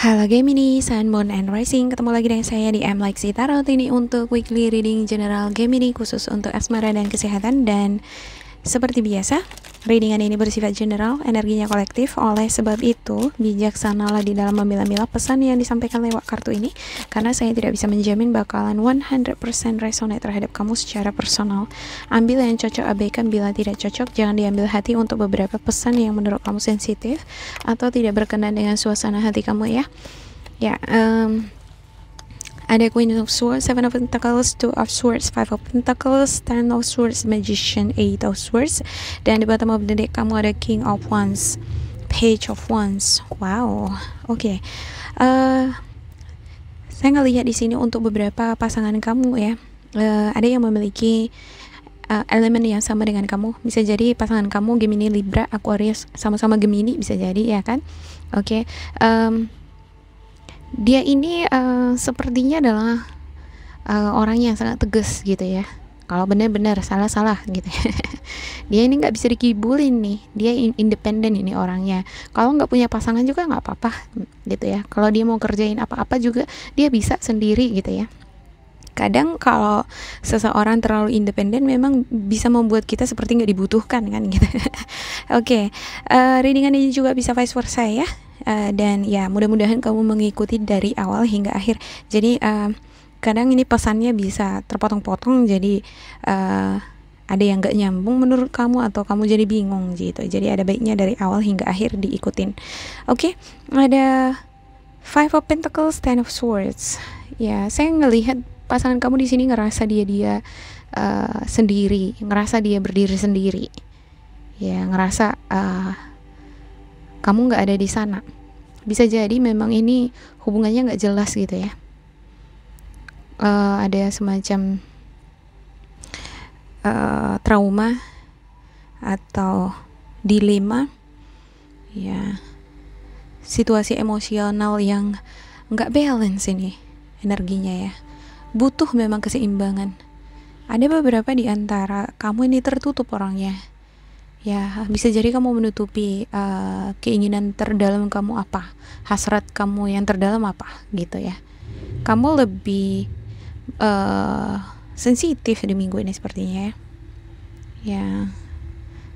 Halo Gemini, Sun, Moon, and Rising. Ketemu lagi dengan saya di M Like Tarot ini untuk weekly reading general Gemini khusus untuk asmara dan kesehatan. Dan seperti biasa, readingan ini bersifat general, energinya kolektif. Oleh sebab itu, bijaksanalah di dalam memilah-milah pesan yang disampaikan lewat kartu ini, karena saya tidak bisa menjamin bakalan 100% resonate terhadap kamu secara personal. Ambil yang cocok, abaikan bila tidak cocok. Jangan diambil hati untuk beberapa pesan yang menurut kamu sensitif atau tidak berkenan dengan suasana hati kamu ya. Ada Queen of Swords, Seven of Pentacles, Two of Swords, Five of Pentacles, Ten of Swords, Magician, Eight of Swords, dan di bottom of the deck kamu ada King of Wands, Page of Wands. Wow, oke. Saya ngelihat di sini untuk beberapa pasangan kamu ya, ada yang memiliki elemen yang sama dengan kamu. Bisa jadi pasangan kamu Gemini, Libra, Aquarius, sama-sama Gemini bisa jadi ya kan. Oke. Dia ini sepertinya adalah orang yang sangat tegas gitu ya. Kalau benar-benar salah-salah gitu ya. Dia ini nggak bisa dikibulin nih. Dia independen ini orangnya. Kalau nggak punya pasangan juga nggak apa-apa gitu ya. Kalau dia mau kerjain apa-apa juga dia bisa sendiri gitu ya. Kadang kalau seseorang terlalu independen memang bisa membuat kita seperti nggak dibutuhkan kan gitu. Oke, readingan ini juga bisa vice versa ya. Dan ya mudah-mudahan kamu mengikuti dari awal hingga akhir. Jadi kadang ini pesannya bisa terpotong-potong, jadi ada yang gak nyambung menurut kamu atau kamu jadi bingung gitu. Jadi ada baiknya dari awal hingga akhir diikutin. Oke, ada Five of Pentacles, Ten of Swords. Ya, saya ngelihat pasangan kamu di sini ngerasa dia sendiri, ngerasa dia berdiri sendiri. Ya, ngerasa kamu nggak ada di sana. Bisa jadi memang ini hubungannya nggak jelas gitu ya. Ada semacam trauma atau dilema ya, situasi emosional yang nggak balance ini energinya ya, butuh memang keseimbangan. Ada beberapa di antara kamu ini tertutup orangnya ya. Bisa jadi kamu menutupi keinginan terdalam kamu apa, hasrat kamu yang terdalam apa gitu ya. Kamu lebih sensitif di minggu ini sepertinya ya,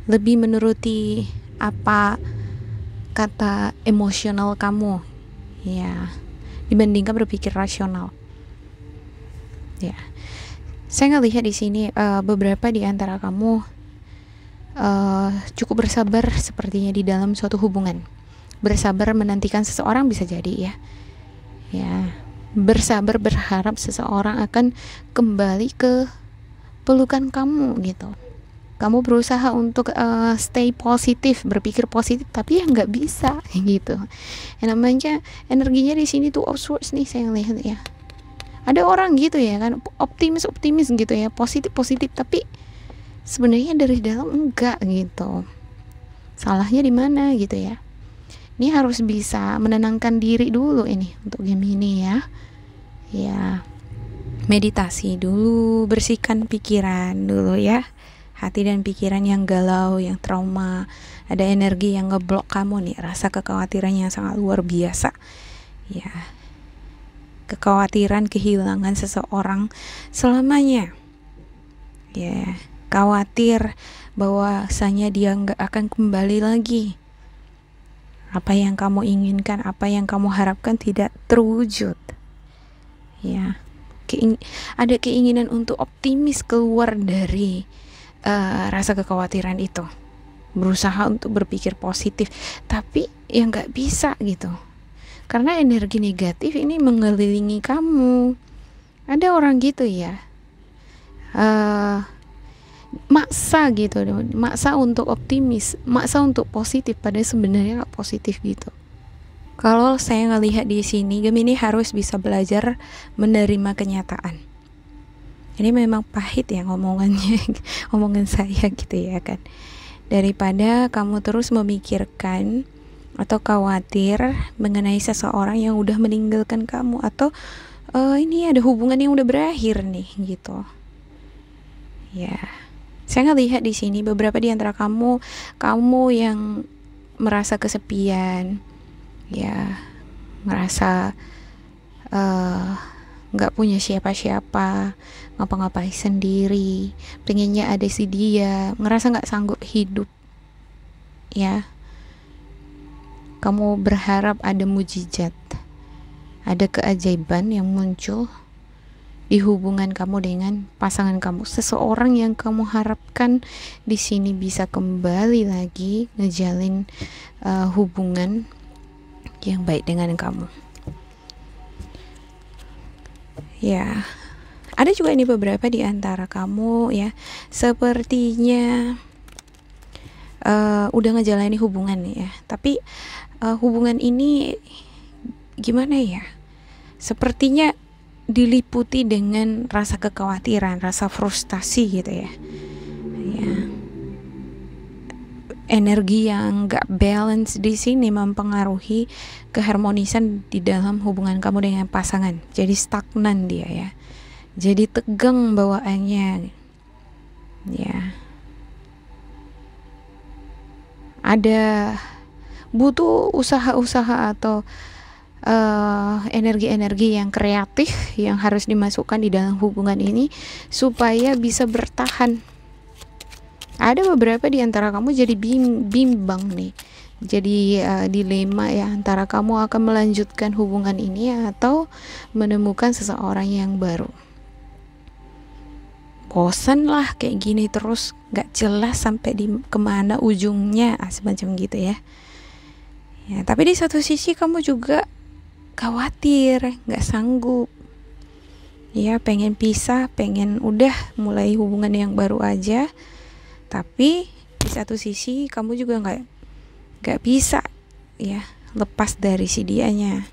lebih menuruti apa kata emosional kamu ya, dibandingkan berpikir rasional ya. Saya ngelihat di sini beberapa di antara kamu cukup bersabar sepertinya di dalam suatu hubungan. Bersabar menantikan seseorang bisa jadi ya, bersabar berharap seseorang akan kembali ke pelukan kamu gitu. Kamu berusaha untuk stay positif, berpikir positif, tapi ya nggak bisa gitu. Yang namanya energinya di sini tuh of swords nih, saya lihat ya. Ada orang gitu ya kan, optimis gitu ya, positif, tapi sebenarnya dari dalam enggak gitu. Salahnya di mana gitu ya. Ini harus bisa menenangkan diri dulu ini untuk Gemini ya. Ya, meditasi dulu, bersihkan pikiran dulu ya. Hati dan pikiran yang galau, yang trauma, ada energi yang ngeblok kamu nih, rasa kekhawatiran yang sangat luar biasa. Ya. Kekhawatiran kehilangan seseorang selamanya. Ya. Khawatir bahwasanya dia nggak akan kembali lagi. Apa yang kamu inginkan, apa yang kamu harapkan tidak terwujud. Ya, ada keinginan untuk optimis keluar dari rasa kekhawatiran itu. Berusaha untuk berpikir positif, tapi ya nggak bisa gitu. Karena energi negatif ini mengelilingi kamu. Ada orang gitu ya. Maksa gitu, maksa untuk optimis, maksa untuk positif, padahal sebenarnya nggak positif gitu. Kalau saya ngelihat di sini, Gemini harus bisa belajar menerima kenyataan. Ini memang pahit ya ngomongannya, omongan saya gitu ya kan. Daripada kamu terus memikirkan atau khawatir mengenai seseorang yang udah meninggalkan kamu, atau ini ada hubungan yang udah berakhir nih gitu. Ya. Saya ngelihat di sini beberapa di antara kamu yang merasa kesepian, ya, ngerasa nggak punya siapa-siapa, ngapa-ngapain sendiri, pengennya ada si dia, ngerasa nggak sanggup hidup, ya. Kamu berharap ada mujizat, ada keajaiban yang muncul di hubungan kamu dengan pasangan kamu, seseorang yang kamu harapkan di sini bisa kembali lagi ngejalin hubungan yang baik dengan kamu. Ya, ada juga ini beberapa di antara kamu ya, sepertinya udah ngejalani hubungan ya, tapi hubungan ini gimana ya? Sepertinya diliputi dengan rasa kekhawatiran, rasa frustasi gitu ya. Ya. Energi yang gak balance di sini mempengaruhi keharmonisan di dalam hubungan kamu dengan pasangan. Jadi stagnan dia ya. Jadi tegang bawaannya. Ya. Ada butuh usaha-usaha atau energi-energi yang kreatif yang harus dimasukkan di dalam hubungan ini supaya bisa bertahan. Ada beberapa di antara kamu jadi bimbang nih, jadi dilema ya, antara kamu akan melanjutkan hubungan ini atau menemukan seseorang yang baru. Bosan lah kayak gini terus, gak jelas sampai di kemana ujungnya, semacam gitu ya. Ya, tapi di satu sisi kamu juga khawatir, gak sanggup. Ya, pengen pisah, pengen udah mulai hubungan yang baru aja. Tapi di satu sisi kamu juga nggak bisa ya lepas dari si dianya.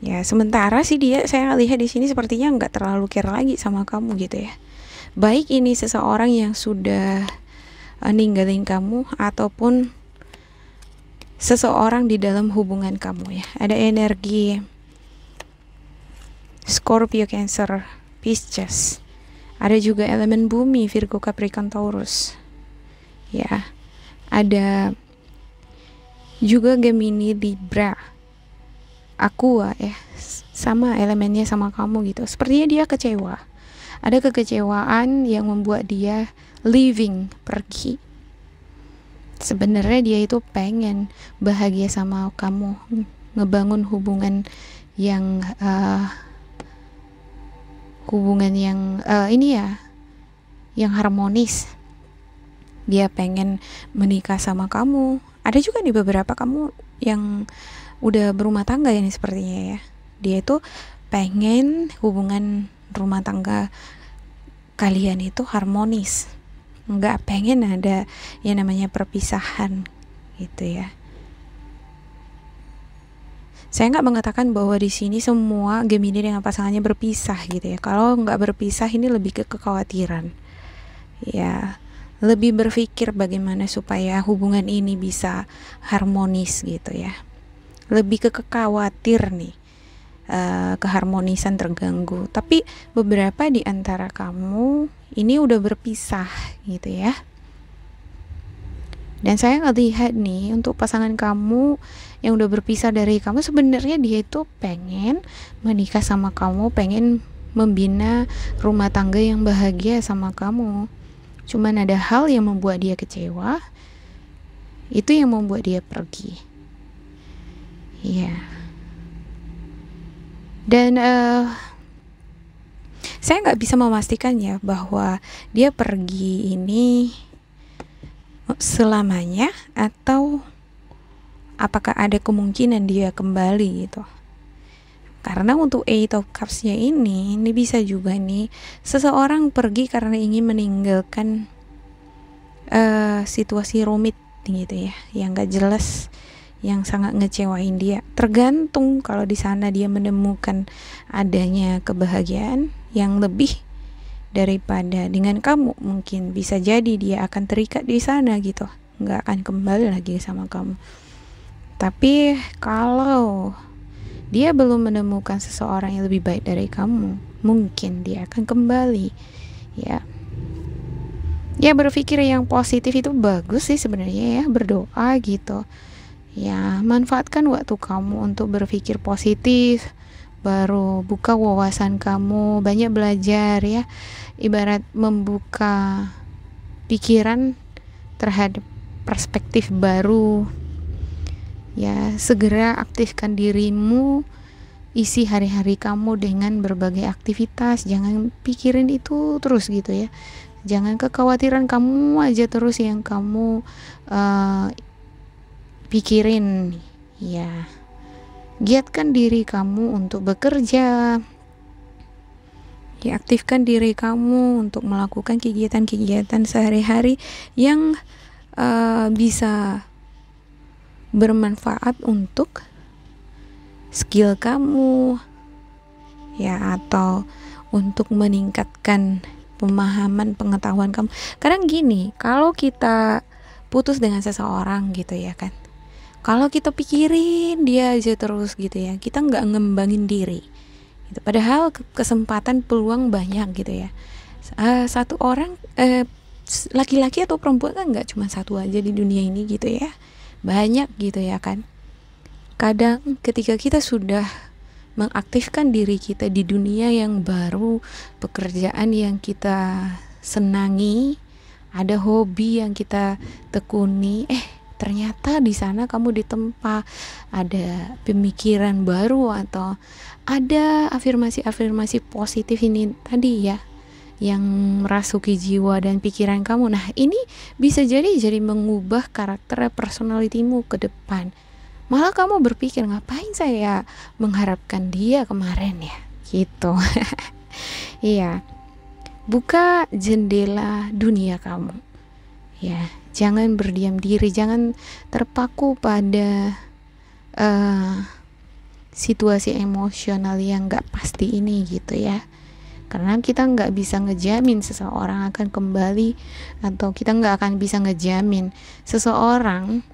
Ya, sementara si dia, saya lihat di sini sepertinya nggak terlalu care lagi sama kamu gitu ya. Baik ini seseorang yang sudah ninggalin kamu ataupun seseorang di dalam hubungan kamu ya. Ada energi Scorpio, Cancer, Pisces. Ada juga elemen bumi, Virgo, Capricorn, Taurus. Ya. Ada juga Gemini, Libra, Aqua ya. Sama elemennya sama kamu gitu. Sepertinya dia kecewa. Ada kekecewaan yang membuat dia leaving, pergi. Sebenarnya dia itu pengen bahagia sama kamu, ngebangun hubungan yang ini ya, yang harmonis. Dia pengen menikah sama kamu. Ada juga nih beberapa kamu yang udah berumah tangga ini sepertinya ya. Dia itu pengen hubungan rumah tangga kalian itu harmonis, nggak pengen ada yang namanya perpisahan gitu ya. Saya nggak mengatakan bahwa di sini semua Gemini dengan pasangannya berpisah gitu ya. Kalau nggak berpisah ini lebih ke kekhawatiran. Ya, lebih berpikir bagaimana supaya hubungan ini bisa harmonis gitu ya. Lebih ke khawatir nih, keharmonisan terganggu. Tapi beberapa di antara kamu ini udah berpisah gitu ya. Dan saya ngelihat nih, untuk pasangan kamu yang udah berpisah dari kamu, sebenarnya dia itu pengen menikah sama kamu, pengen membina rumah tangga yang bahagia sama kamu. Cuman ada hal yang membuat dia kecewa, itu yang membuat dia pergi. Iya. Dan saya nggak bisa memastikan ya bahwa dia pergi ini selamanya atau apakah ada kemungkinan dia kembali gitu. Karena untuk Eight of Cups-nya ini bisa juga nih seseorang pergi karena ingin meninggalkan situasi rumit gitu ya, yang gak jelas, yang sangat ngecewain dia. Tergantung kalau di sana dia menemukan adanya kebahagiaan yang lebih daripada dengan kamu, mungkin bisa jadi dia akan terikat di sana gitu, nggak akan kembali lagi sama kamu. Tapi kalau dia belum menemukan seseorang yang lebih baik dari kamu, mungkin dia akan kembali ya. Ya, berpikir yang positif itu bagus sih sebenarnya ya, berdoa gitu Ya, manfaatkan waktu kamu untuk berpikir positif, baru buka wawasan kamu, banyak belajar ya. Ibarat membuka pikiran terhadap perspektif baru. Ya, segera aktifkan dirimu, isi hari-hari kamu dengan berbagai aktivitas. Jangan pikirin itu terus gitu ya. Jangan kekhawatiran kamu aja terus yang kamu pikirin. Ya, giatkan diri kamu untuk bekerja. Ya, aktifkan diri kamu untuk melakukan kegiatan-kegiatan sehari-hari yang bisa bermanfaat untuk skill kamu ya, atau untuk meningkatkan pemahaman pengetahuan kamu. Kadang gini, kalau kita putus dengan seseorang gitu ya kan, kalau kita pikirin dia aja terus gitu ya, kita nggak ngembangin diri gitu. Padahal kesempatan peluang banyak gitu ya. Satu orang laki-laki atau perempuan kan nggak cuma satu aja di dunia ini gitu ya, banyak gitu ya kan. Kadang ketika kita sudah mengaktifkan diri kita di dunia yang baru, pekerjaan yang kita senangi, ada hobi yang kita tekuni, ternyata di sana kamu ditempa ada pemikiran baru atau ada afirmasi-afirmasi positif ini tadi ya, yang merasuki jiwa dan pikiran kamu. Nah, ini bisa jadi mengubah karakter personalitimu ke depan. Malah kamu berpikir, ngapain saya mengharapkan dia kemarin ya, gitu. Iya, buka jendela dunia kamu. Ya, jangan berdiam diri, jangan terpaku pada situasi emosional yang gak pasti ini gitu ya. Karena kita nggak bisa ngejamin seseorang akan kembali, atau kita nggak akan bisa ngejamin seseorang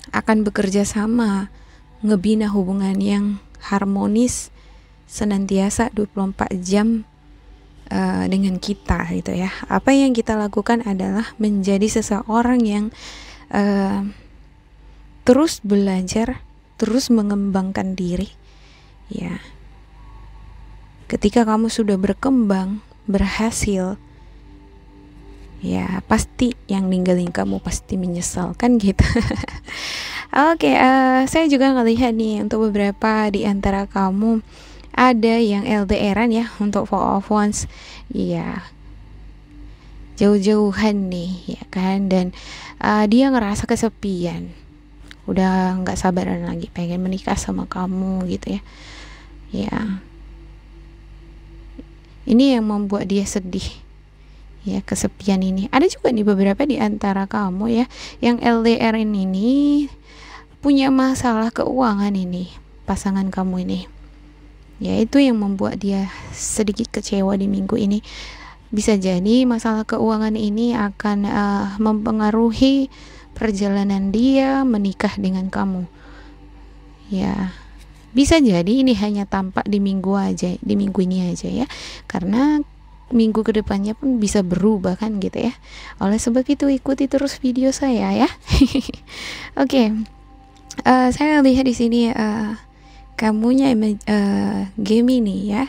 akan bekerja sama ngebina hubungan yang harmonis senantiasa 24 jam dengan kita gitu ya. Apa yang kita lakukan adalah menjadi seseorang yang terus belajar, terus mengembangkan diri ya. Ketika kamu sudah berkembang, berhasil, ya pasti yang ninggalin kamu pasti menyesal kan gitu. Oke, saya juga ngelihat nih untuk beberapa di antara kamu ada yang LDR-an ya, untuk 4 of Wands. Iya, jauh-jauhan nih ya kan, dan dia ngerasa kesepian, udah nggak sabaran lagi pengen menikah sama kamu gitu ya. Ya, ini yang membuat dia sedih ya, kesepian ini. Ada juga nih beberapa di antara kamu ya yang LDR ini punya masalah keuangan ini, pasangan kamu ini ya. Itu yang membuat dia sedikit kecewa di minggu ini. Bisa jadi masalah keuangan ini akan mempengaruhi perjalanan dia menikah dengan kamu ya. Bisa jadi ini hanya tampak di minggu ini aja ya, karena minggu kedepannya pun bisa berubah kan gitu ya. Oleh sebab itu ikuti terus video saya ya. Oke. Saya lihat di sini kamunya Gemini ya.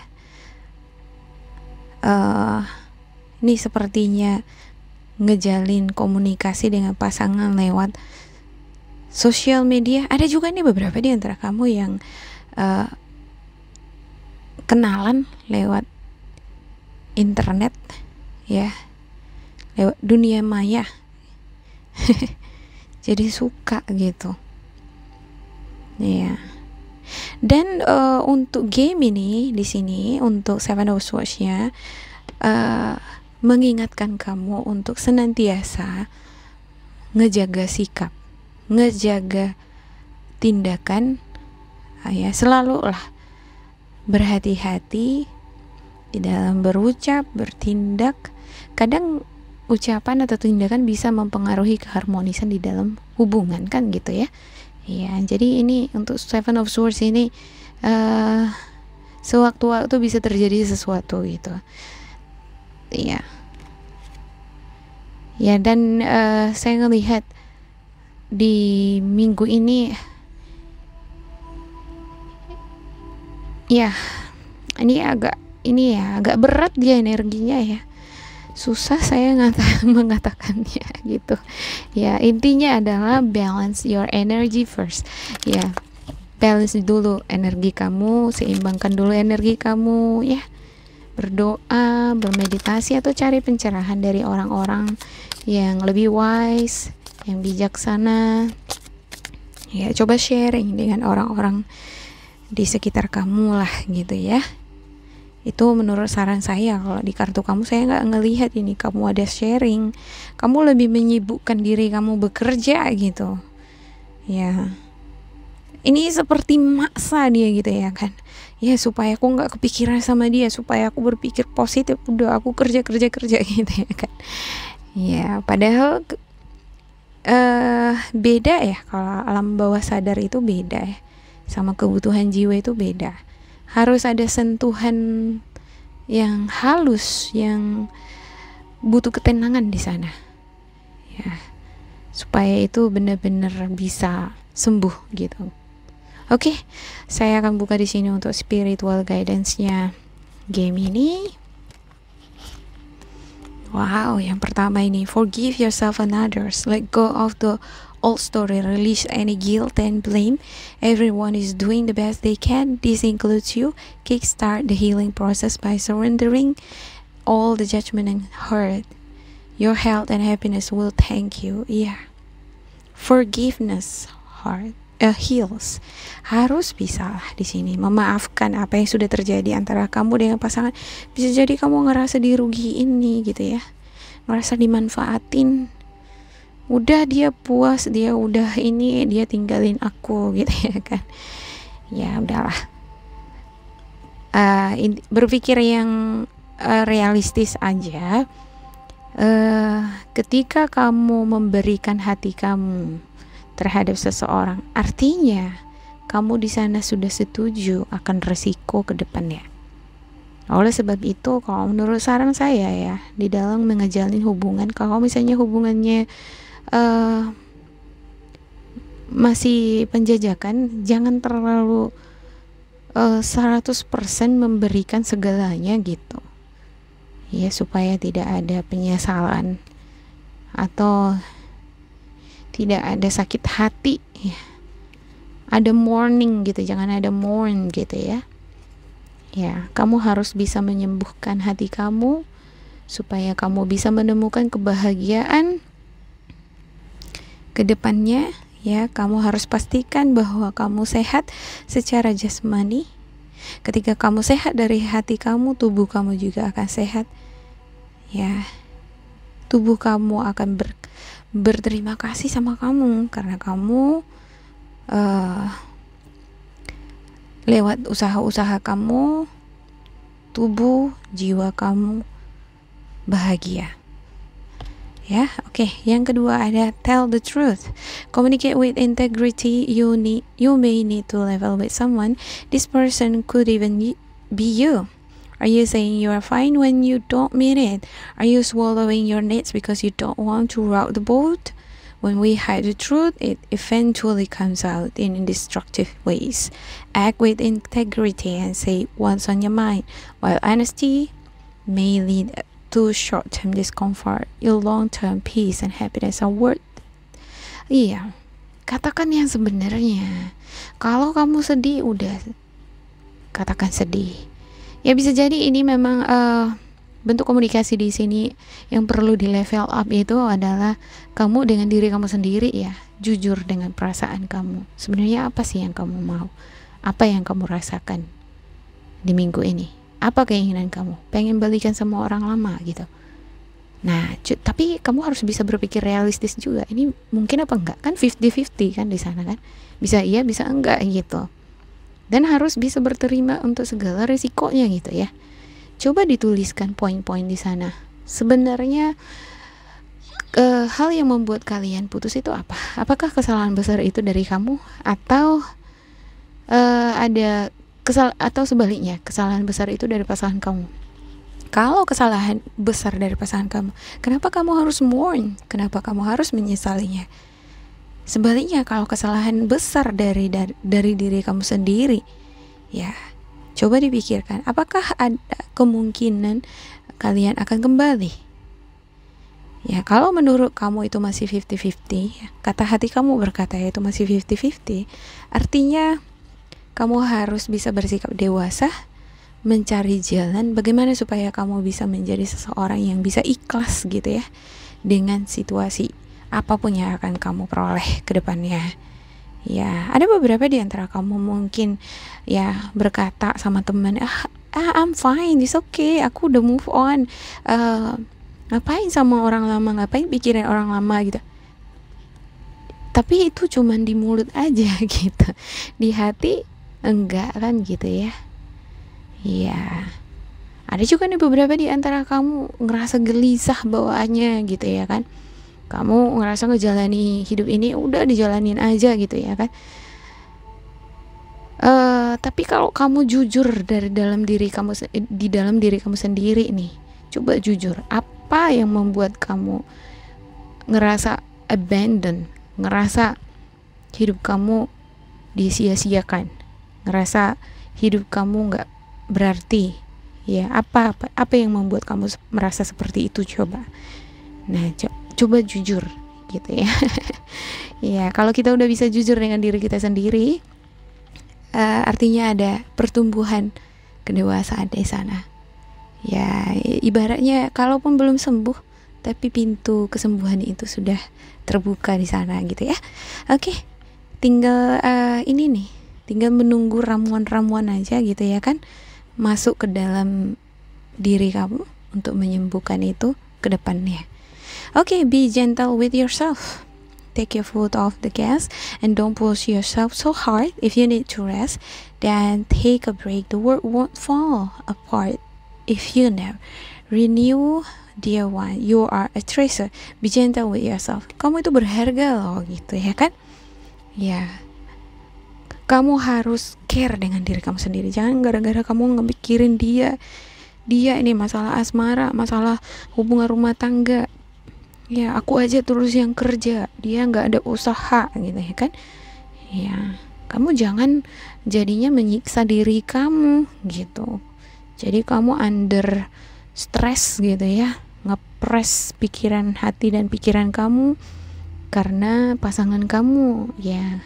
Ini sepertinya ngejalin komunikasi dengan pasangan lewat sosial media. Ada juga nih beberapa di antara kamu yang kenalan lewat internet ya, lewat dunia maya. Jadi suka gitu ya. Dan untuk game ini di sini, untuk Seven of Swords-nya mengingatkan kamu untuk senantiasa ngejaga sikap, ngejaga tindakan ya. Selalu lah berhati-hati di dalam berucap, bertindak. Kadang ucapan atau tindakan bisa mempengaruhi keharmonisan di dalam hubungan kan gitu ya. Ya, jadi ini untuk Seven of Swords ini sewaktu-waktu bisa terjadi sesuatu gitu. Ya. Ya, dan saya ngelihat di minggu ini ya, agak berat dia energinya ya. Susah saya mengatakannya gitu. Ya, intinya adalah balance your energy first. Ya, balance dulu energi kamu, seimbangkan dulu energi kamu ya. Berdoa, bermeditasi, atau cari pencerahan dari orang-orang yang lebih wise, yang bijaksana. Ya, coba sharing dengan orang-orang di sekitar kamu lah gitu ya. Itu menurut saran saya. Kalau di kartu kamu saya nggak ngelihat ini kamu ada sharing, kamu lebih menyibukkan diri kamu bekerja gitu ya. Ini seperti maksa dia gitu ya kan ya, supaya aku nggak kepikiran sama dia, supaya aku berpikir positif, udah aku kerja gitu ya kan ya. Padahal beda ya, kalau alam bawah sadar itu beda ya, sama kebutuhan jiwa itu beda. Harus ada sentuhan yang halus, yang butuh ketenangan di sana ya, supaya itu benar-benar bisa sembuh gitu. Oke, saya akan buka di sini untuk spiritual guidance-nya game ini. Wow, yang pertama ini, forgive yourself and others, let go of the old story, release any guilt and blame. Everyone is doing the best they can. This includes you. Kickstart the healing process by surrendering all the judgment and hurt. Your health and happiness will thank you. Yeah. Forgiveness heals. Harus bisa lah di sini memaafkan apa yang sudah terjadi antara kamu dengan pasangan. Bisa jadi kamu ngerasa dirugiin nih gitu ya, ngerasa dimanfaatin. Udah dia puas, dia udah ini, dia tinggalin aku gitu ya kan. Ya udahlah, berpikir yang realistis aja. Ketika kamu memberikan hati kamu terhadap seseorang, artinya kamu di sana sudah setuju akan resiko ke depannya. Oleh sebab itu, kalau menurut saran saya ya, di dalam mengejalin hubungan, kalau misalnya hubungannya masih penjajakan, jangan terlalu 100% memberikan segalanya gitu ya, supaya tidak ada penyesalan atau tidak ada sakit hati ya. Ada mourning gitu, jangan ada mourn gitu ya. Ya, kamu harus bisa menyembuhkan hati kamu supaya kamu bisa menemukan kebahagiaan ke depannya ya. Kamu harus pastikan bahwa kamu sehat secara jasmani. Ketika kamu sehat dari hati kamu, tubuh kamu juga akan sehat ya. Tubuh kamu akan berterima kasih sama kamu karena kamu lewat usaha-usaha kamu, tubuh jiwa kamu bahagia ya. Oke, yang kedua ada tell the truth, communicate with integrity. You may need to level with someone. This person could even be you. Are you saying you are fine when you don't mean it? Are you swallowing your needs because you don't want to rock the boat? When we hide the truth, it eventually comes out in destructive ways. Act with integrity and say what's on your mind. While honesty may lead to short-term discomfort, your long-term peace and happiness are worth. Iya, katakan yang sebenarnya. Kalau kamu sedih, udah katakan sedih. Ya bisa jadi ini memang bentuk komunikasi di sini yang perlu di level up itu adalah kamu dengan diri kamu sendiri ya, jujur dengan perasaan kamu. Sebenarnya apa sih yang kamu mau? Apa yang kamu rasakan di minggu ini? Apa keinginan kamu? Pengen balikan sama orang lama gitu. Nah, tapi kamu harus bisa berpikir realistis juga. Ini mungkin apa enggak? Kan 50-50 kan di sana kan. Bisa iya, bisa enggak gitu. Dan harus bisa berterima untuk segala resikonya gitu ya. Coba dituliskan poin-poin di sana. Sebenarnya hal yang membuat kalian putus itu apa? Apakah kesalahan besar itu dari kamu atau atau sebaliknya, kesalahan besar itu dari pasangan kamu? Kalau kesalahan besar dari pasangan kamu, kenapa kamu harus mourn? Kenapa kamu harus menyesalinya? Sebaliknya kalau kesalahan besar dari diri kamu sendiri, ya coba dipikirkan, apakah ada kemungkinan kalian akan kembali? Ya, kalau menurut kamu itu masih 50-50, kata hati kamu berkata itu masih 50-50, artinya kamu harus bisa bersikap dewasa, mencari jalan bagaimana supaya kamu bisa menjadi seseorang yang bisa ikhlas gitu ya, dengan situasi apapun yang akan kamu peroleh ke depannya. Ya, ada beberapa di antara kamu mungkin ya berkata sama teman, I'm fine, it's okay, aku udah move on. Ngapain sama orang lama, ngapain pikirin orang lama gitu. Tapi itu cuman di mulut aja gitu, di hati enggak kan gitu ya. Iya, ada juga nih beberapa di antara kamu ngerasa gelisah bawaannya gitu ya kan. Kamu ngerasa ngejalani hidup ini udah dijalanin aja gitu ya kan. Tapi kalau kamu jujur di dalam diri kamu sendiri nih, coba jujur, apa yang membuat kamu ngerasa abandon, ngerasa hidup kamu disia-siakan, ngerasa hidup kamu nggak berarti, ya apa yang membuat kamu merasa seperti itu, coba. Nah, coba jujur gitu ya. Ya, kalau kita udah bisa jujur dengan diri kita sendiri, artinya ada pertumbuhan kedewasaan di sana. Ya, ibaratnya kalaupun belum sembuh, tapi pintu kesembuhan itu sudah terbuka di sana gitu ya. Oke, tinggal tinggal menunggu ramuan-ramuan aja gitu ya kan, masuk ke dalam diri kamu untuk menyembuhkan itu ke depannya. Oke, be gentle with yourself. Take your foot off the gas and don't push yourself so hard. If you need to rest, then take a break. The world won't fall apart if you never renew, dear one. You are a treasure. Be gentle with yourself. Kamu itu berharga loh gitu ya kan. Ya, kamu harus care dengan diri kamu sendiri. Jangan gara-gara kamu ngepikirin dia ini masalah asmara, masalah hubungan rumah tangga, ya aku aja terus yang kerja, dia nggak ada usaha gitu ya kan. Ya, kamu jangan jadinya menyiksa diri kamu gitu. Jadi kamu under stress gitu ya, ngepres pikiran hati dan pikiran kamu karena pasangan kamu. Ya,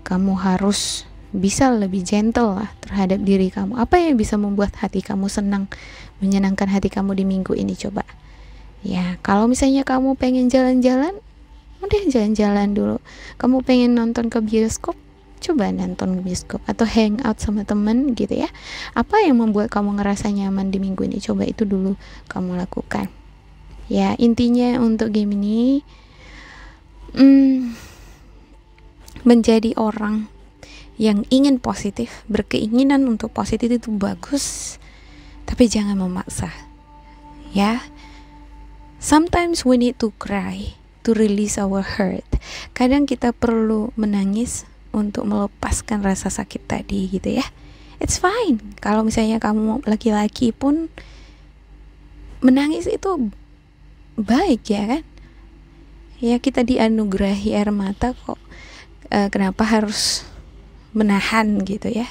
kamu harus bisa lebih gentle lah terhadap diri kamu. Apa yang bisa membuat hati kamu senang, menyenangkan hati kamu di minggu ini, coba. Ya, kalau misalnya kamu pengen jalan-jalan, udah jalan-jalan dulu. Kamu pengen nonton ke bioskop, coba nonton bioskop atau hang out sama temen gitu ya. Apa yang membuat kamu ngerasa nyaman di minggu ini, coba itu dulu kamu lakukan. Ya, intinya untuk game ini menjadi orang yang ingin positif, berkeinginan untuk positif itu bagus, tapi jangan memaksa. Ya, sometimes we need to cry to release our hurt. Kadang kita perlu menangis untuk melepaskan rasa sakit tadi gitu ya. It's fine. Kalau misalnya kamu laki-laki pun menangis itu baik ya kan. Ya, kita dianugerahi air mata kok. Kenapa harus menahan gitu ya.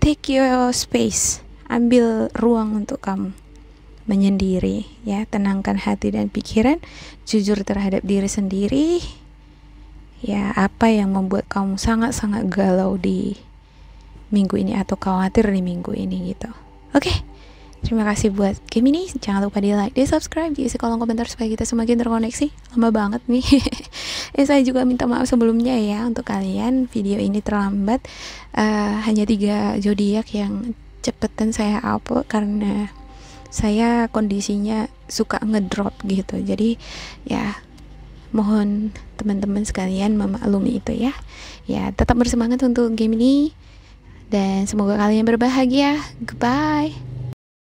Take your space. Ambil ruang untuk kamu menyendiri ya, tenangkan hati dan pikiran, jujur terhadap diri sendiri. Ya, apa yang membuat kamu sangat-sangat galau di minggu ini atau khawatir di minggu ini gitu. Oke, terima kasih buat game ini. Jangan lupa di like, di subscribe, di isi kolom komentar supaya kita semakin terkoneksi. Lama banget nih. Saya juga minta maaf sebelumnya ya untuk kalian, video ini terlambat. Hanya 3 zodiak yang cepetan saya upload karena saya kondisinya suka ngedrop gitu. Jadi ya mohon teman-teman sekalian memaklumi itu ya. Ya, tetap bersemangat untuk game ini dan semoga kalian berbahagia. Goodbye.